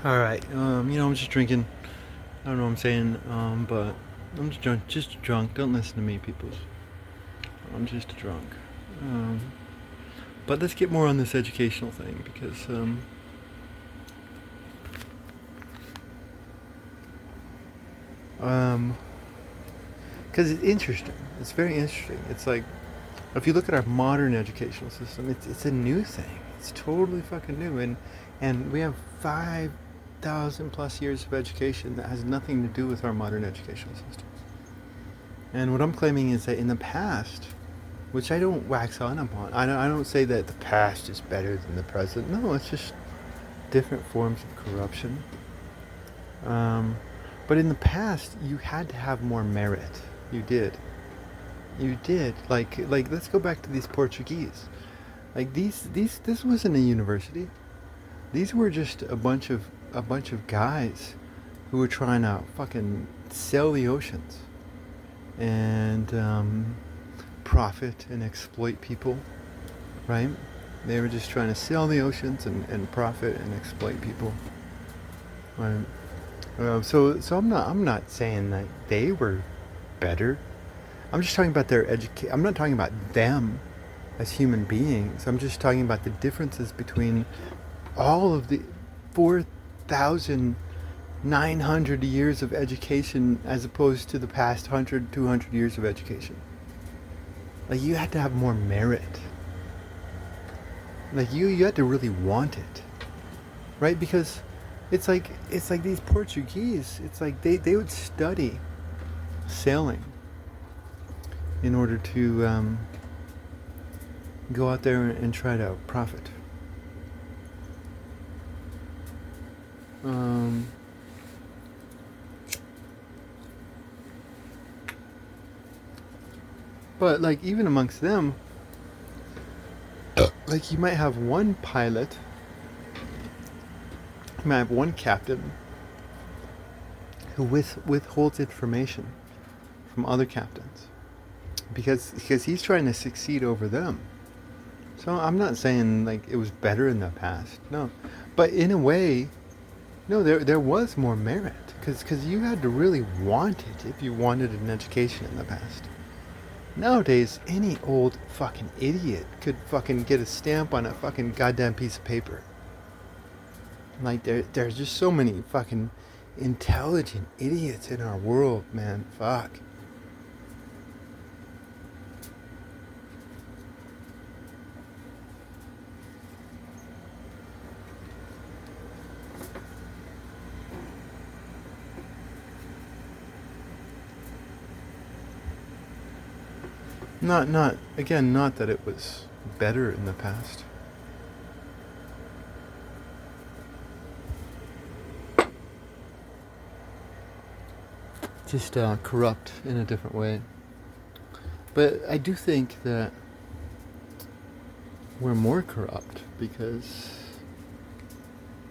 All right. I'm just drinking. I don't know what I'm saying. But I'm just drunk. Just drunk. Don't listen to me, peoples. I'm just drunk. Um, but let's get more on this educational thing because um, because it's interesting. It's very interesting. It's like if you look at our modern educational system, it's a new thing. It's totally fucking new, and we have 5,000 plus years of education that has nothing to do with our modern educational system. And what I'm claiming is that in the past, which I don't wax on upon, I don't say that the past is better than the present. No, it's just different forms of corruption. Um, but in the past, you had to have more merit. You did. You did. Like let's go back to these Portuguese. Like this wasn't a university. These were just a bunch of guys who were trying to fucking sail the oceans and profit and exploit people, right? They were just trying to sail the oceans and profit and exploit people, right? So I'm not saying that they were better. I'm just talking about their education. I'm not talking about them as human beings. I'm just talking about the differences between all of the 4,900 years of education as opposed to the past 100, 200 years of education. Like you had to have more merit. Like you had to really want it, right? Because it's like these Portuguese. It's like they would study sailing in order to go out there and try to profit. Um, but like even amongst them, like you might have one pilot, you might have one captain who withholds information from other captains because he's trying to succeed over them. So I'm not saying like it was better in the past, no, but in a way, no, there was more merit because you had to really want it if you wanted an education in the past. Nowadays, any old fucking idiot could fucking get a stamp on a fucking goddamn piece of paper. Like there's just so many fucking intelligent idiots in our world, man. Fuck. Not again. Not that it was better in the past. Just corrupt in a different way. But I do think that we're more corrupt because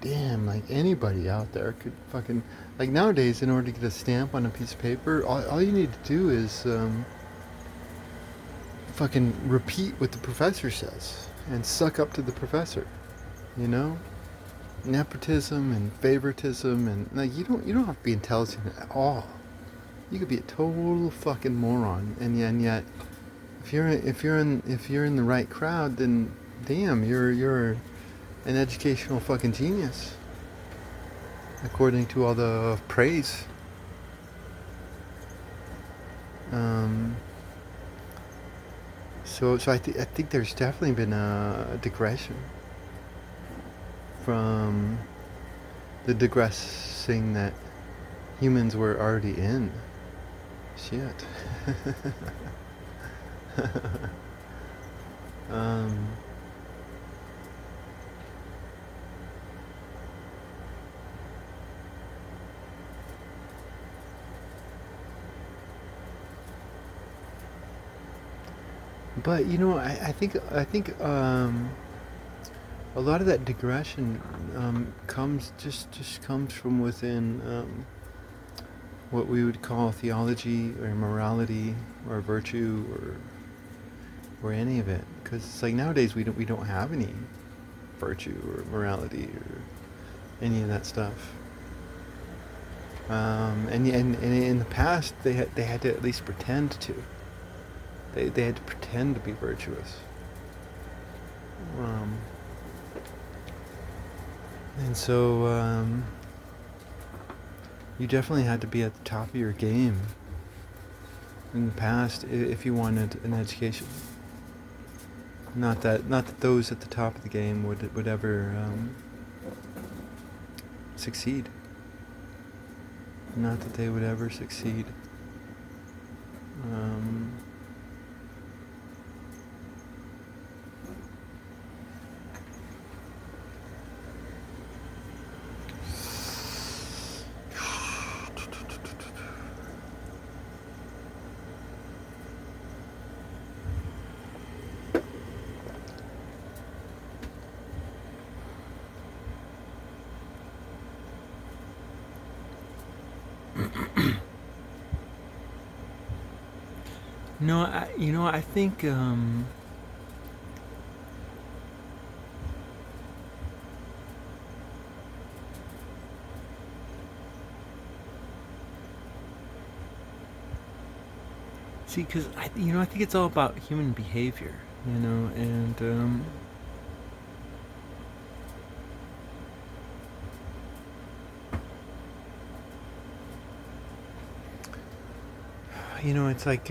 damn, like anybody out there could fucking like nowadays in order to get a stamp on a piece of paper, all you need to do is fucking repeat what the professor says and suck up to the professor. You know, nepotism and favoritism and like you don't have to be intelligent at all. You could be a total fucking moron, and yet if you're in the right crowd, then damn, you're an educational fucking genius according to all the praise. Um, so I think there's definitely been a digression from the digressing that humans were already in. Shit. um, but I think a lot of that digression comes from within what we would call theology or morality or virtue or any of it because it's like nowadays we don't have any virtue or morality any of that stuff. And in the past, they had to at least pretend to. They had to pretend to be virtuous. Um, and so you definitely had to be at the top of your game in the past if you wanted an education. Not that those at the top of the game would ever succeed. Not that they would ever succeed. Um, no, I think. See, because I think it's all about human behavior, and it's like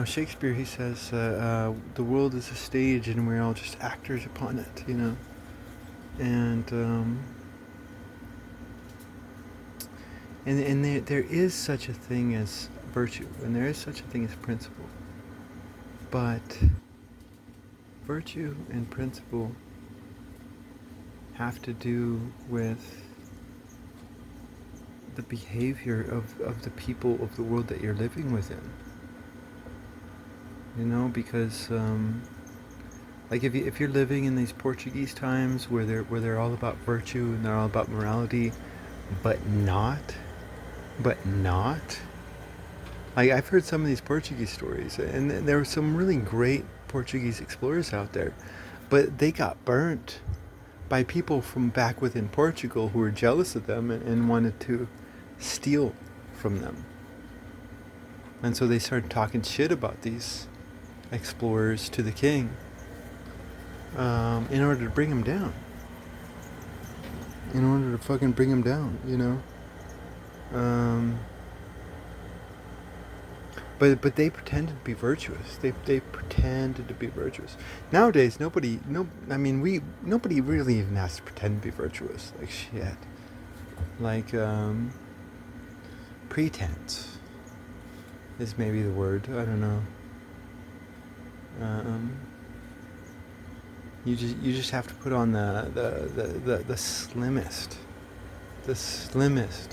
Shakespeare. He says the world is a stage, and we're all just actors upon it, and there is such a thing as virtue, and there is such a thing as principle, but virtue and principle have to do with the behavior of the people of the world that you're living within. Because like if you're living in these Portuguese times where they're all about virtue and they're all about morality, but not, like I've heard some of these Portuguese stories, and there were some really great Portuguese explorers out there, but they got burnt by people from back within Portugal who were jealous of them and wanted to steal from them. And so they started talking shit about these explorers to the king in order to bring him down. In order to fucking bring him down, But they pretended to be virtuous. They pretended to be virtuous. Nowadays, nobody really even has to pretend to be virtuous. Like shit. Like pretense is maybe the word. I don't know. You just have to put on the slimmest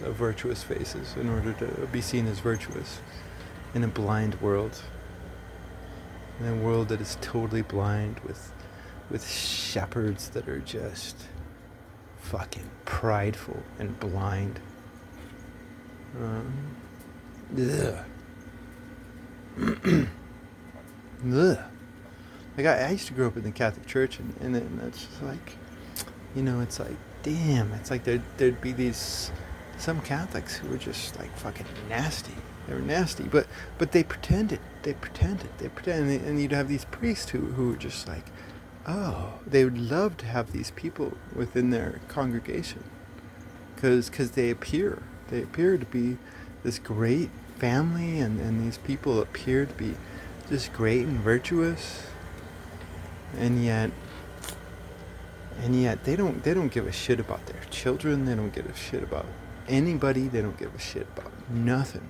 of virtuous faces in order to be seen as virtuous in a blind world. In a world that is totally blind with shepherds that are just fucking prideful and blind. Ugh. Ugh. Like I used to grow up in the Catholic Church, and that's just like, it's like, damn, it's like there'd be some Catholics who were just like fucking nasty. They were nasty, but they pretended, and you'd have these priests who were just like, oh, they would love to have these people within their congregation, because they appear to be this great family, and these people appear to be just great and virtuous, and yet they don't give a shit about their children. They don't give a shit about anybody. They don't give a shit about nothing.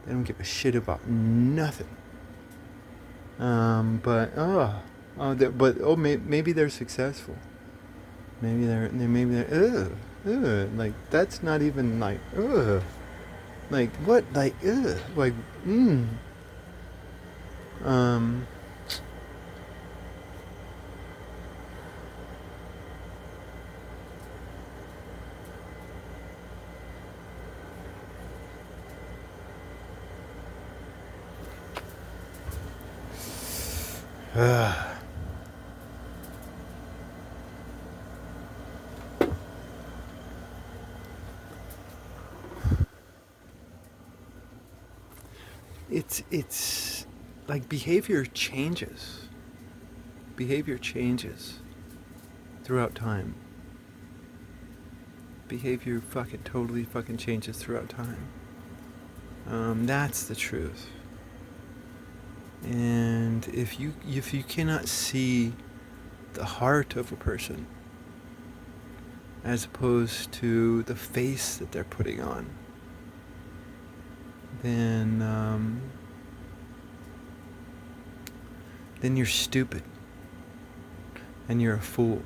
They don't give a shit about nothing. Maybe they're successful. Maybe they're like that's not even like like what, like like it's like behavior changes. Behavior changes throughout time. Behavior fucking totally fucking changes throughout time. That's the truth. And if you cannot see the heart of a person as opposed to the face that they're putting on, then you're stupid and you're a fool.